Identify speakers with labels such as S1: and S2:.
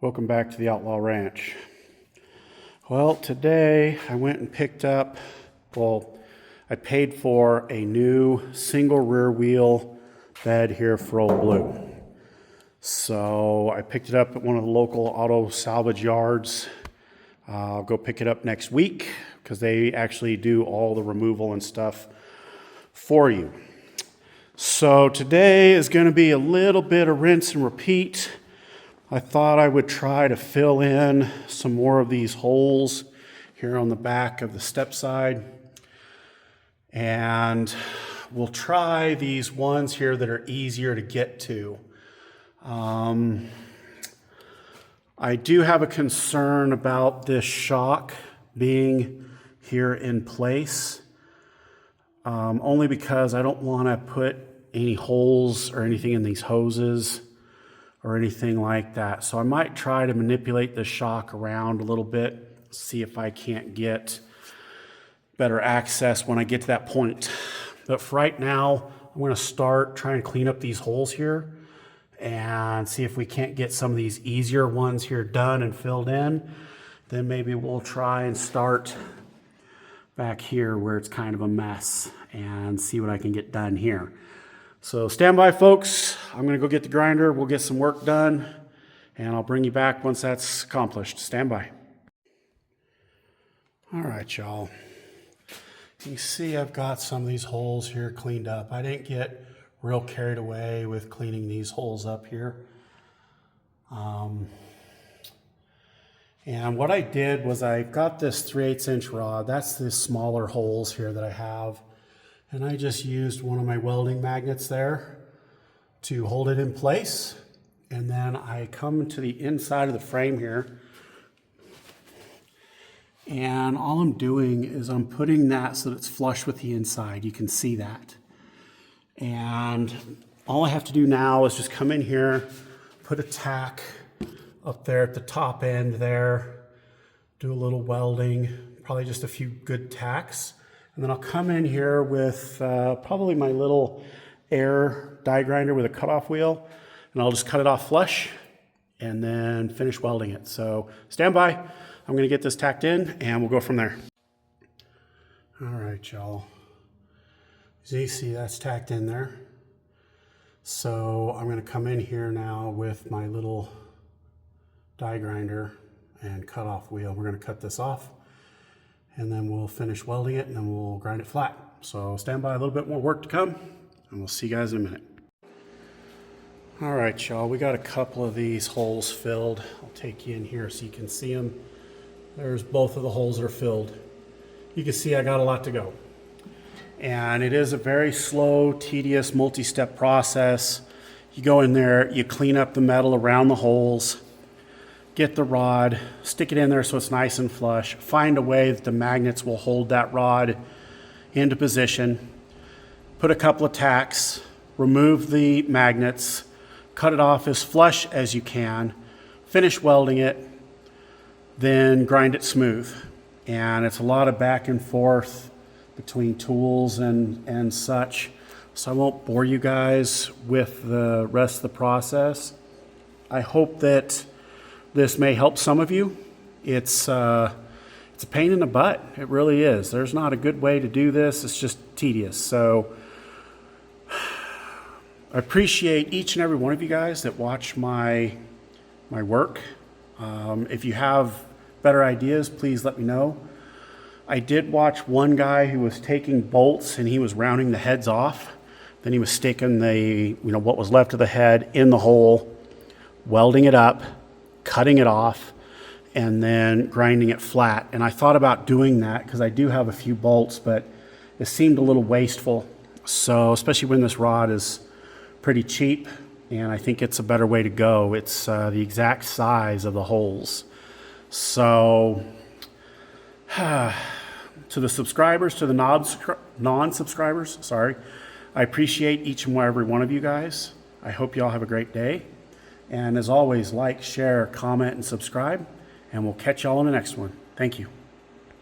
S1: Welcome back to the Outlaw Ranch. Well, today I went and picked up, I paid for a new single rear wheel bed here for Old Blue. So I picked it up at one of the local auto salvage yards. I'll go pick it up next week because they actually do all the removal and stuff for you. So today is going to be a little bit of rinse and repeat. I thought I would try to fill in some more of these holes here on the back of the step side. And we'll try these ones here that are easier to get to. I do have a concern about this shock being here in place, only because I don't want to put any holes or anything in these hoses or anything like that. So I might try to manipulate the shock around a little bit, see if I can't get better access when I get to that point. But for right now, I'm going to start trying to clean up these holes here and see if we can't get some of these easier ones here done and filled in. Then maybe we'll try and start back here where it's kind of a mess and see what I can get done here. So stand by, folks. I'm going to go get the grinder. We'll get some work done, and I'll bring you back once that's accomplished. Stand by. All right, y'all. You can see I've got some of these holes here cleaned up. I didn't get real carried away with cleaning these holes up here. And what I did was I've got this 3/8" rod. That's the smaller holes here that I have. And I just used one of my welding magnets there to hold it in place. And then I come to the inside of the frame here. And all I'm doing is I'm putting that so that it's flush with the inside. You can see that. And all I have to do now is just come in here, put a tack up there at the top end there, do a little welding, probably just a few good tacks. And then I'll come in here with probably my little air die grinder with a cutoff wheel, and I'll just cut it off flush and then finish welding it. So stand by. I'm going to get this tacked in and we'll go from there. All right, y'all. As you see, that's tacked in there. So I'm going to come in here now with my little die grinder and cutoff wheel. We're going to cut this off, and then we'll finish welding it, and then we'll grind it flat. So stand by, a little bit more work to come, and we'll see you guys in a minute. All right, y'all, we got a couple of these holes filled. I'll take you in here so you can see them. There's both of the holes that are filled. You can see I got a lot to go. And it is a very slow, tedious, multi-step process. You go in there, you clean up the metal around the holes, get the rod, stick it in there so it's nice and flush, find a way that the magnets will hold that rod into position, put a couple of tacks, remove the magnets, cut it off as flush as you can, finish welding it, then grind it smooth. And it's a lot of back and forth between tools and such, so I won't bore you guys with the rest of the process. I hope that this may help some of you. It's a pain in the butt. It really is. There's not a good way to do this. It's just tedious. So I appreciate each and every one of you guys that watch my work. If you have better ideas, please let me know. I did watch one guy who was taking bolts and he was rounding the heads off. Then he was sticking what was left of the head in the hole, welding it up, cutting it off, and then grinding it flat. And I thought about doing that because I do have a few bolts, but it seemed a little wasteful. So especially when this rod is pretty cheap, and I think it's a better way to go. It's the exact size of the holes. So to the subscribers, to the non-subscribers, sorry, I appreciate each and every one of you guys. I hope you all have a great day. And as always, like, share, comment, and subscribe, and we'll catch y'all in the next one. Thank you.